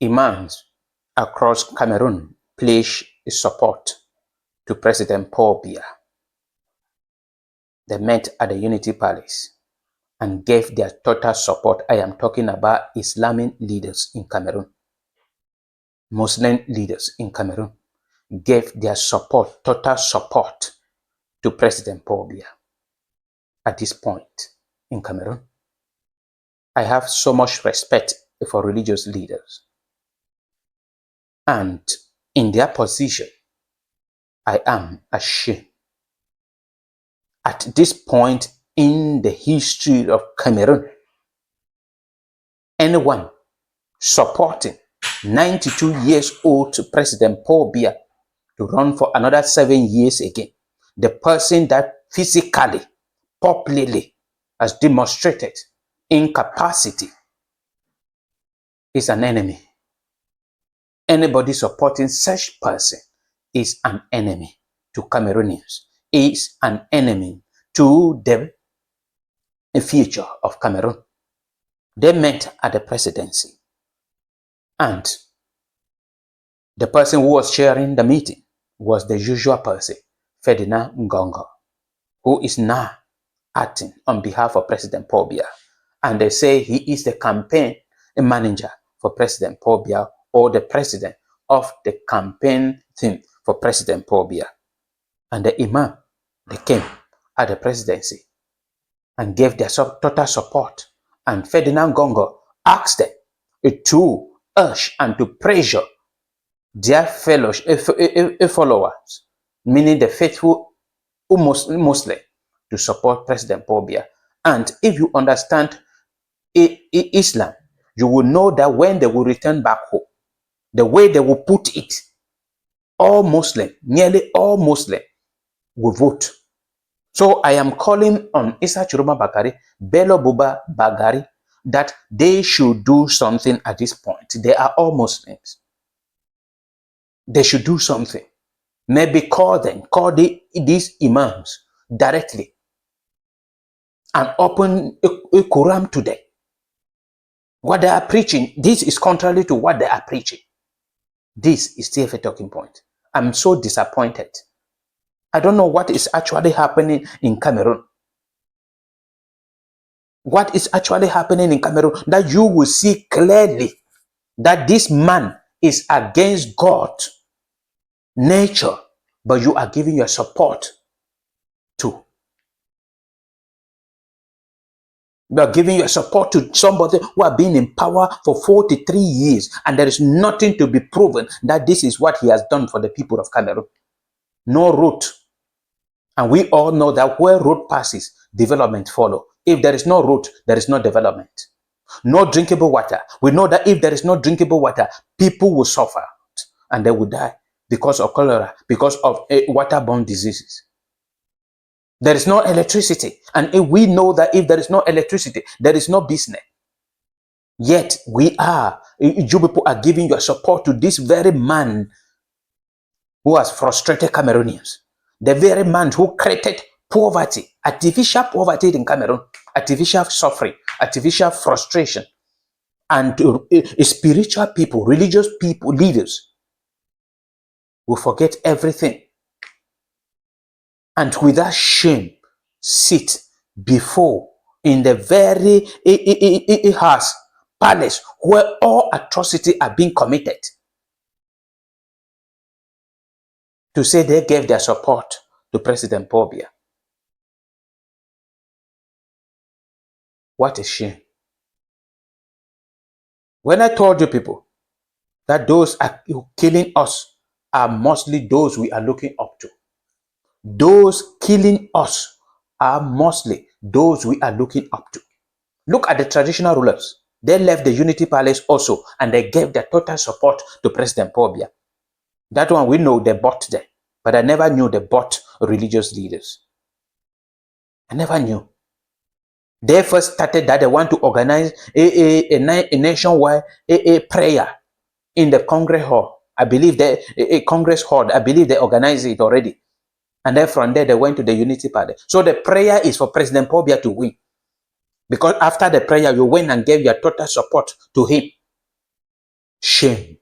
Imams across Cameroon pledged support to President Paul Biya. They met at the Unity Palace and gave their total support. I am talking about Islamic leaders in Cameroon. Muslim leaders in Cameroon gave their support, total support, to President Paul Biya at this point in Cameroon. I have so much respect for religious leaders. And in their position, I am ashamed. At this point in the history of Cameroon, anyone supporting 92 years old President Paul Biya to run for another 7 years again, the person that physically, publicly has demonstrated incapacity, is an enemy. Anybody supporting such person is an enemy to Cameroonians, is an enemy to the future of Cameroon. They met at the presidency, and the person who was chairing the meeting was the usual person, Ferdinand Ngongo, who is now acting on behalf of President Paul Biya. And they say he is the campaign manager for President Paul Biya, or the president of the campaign team for President Paul Biya. And the Imam, they came at the presidency and gave their total support. And Ferdinand Ngongo asked them to urge and to pressure their followers, meaning the faithful Muslim, to support President Paul Biya. And if you understand Islam, you will know that when they will return back home, the way they will put it, all Muslim, nearly all Muslim, will vote. So I am calling on Issa Chiroma Bakari, Bello Buba Bagari, that they should do something at this point. They are all Muslims. They should do something. Maybe call these Imams directly and open a Quran to them. What they are preaching, this is contrary to what they are preaching. This is still a talking point. I'm so disappointed. I don't know what is actually happening in Cameroon. What is actually happening in Cameroon, that you will see clearly that this man is against God, nature, but you are giving your support to. You are giving your support to somebody who has been in power for 43 years, and there is nothing to be proven that this is what he has done for the people of Cameroon. No road. And we all know that where road passes, development follow. If there is no road, there is no development. No drinkable water. We know that if there is no drinkable water, people will suffer and they will die because of cholera, because of waterborne diseases. There is no electricity. And if we know that if there is no electricity, there is no business. Yet you people are giving your support to this very man who has frustrated Cameroonians. The very man who created poverty, artificial poverty in Cameroon, artificial suffering, artificial frustration, and spiritual people, religious people, leaders will forget everything and without shame sit before in the very house, palace, where all atrocity are being committed, to say they gave their support to President Paul Biya. What a shame. When I told you people that those are killing us are mostly those we are looking up to. Those killing us are mostly those we are looking up to. Look at the traditional rulers. They left the Unity Palace also, and they gave their total support to President Paul Biya. That one we know they bought them, but I never knew they bought religious leaders. I never knew. They first started that they want to organize a nationwide prayer in the Congress Hall. I believe Congress Hall, I believe they organized it already. And then from there, they went to the Unity Palace. So the prayer is for President Paul Biya to win. Because after the prayer, you went and gave your total support to him. Shame. shame.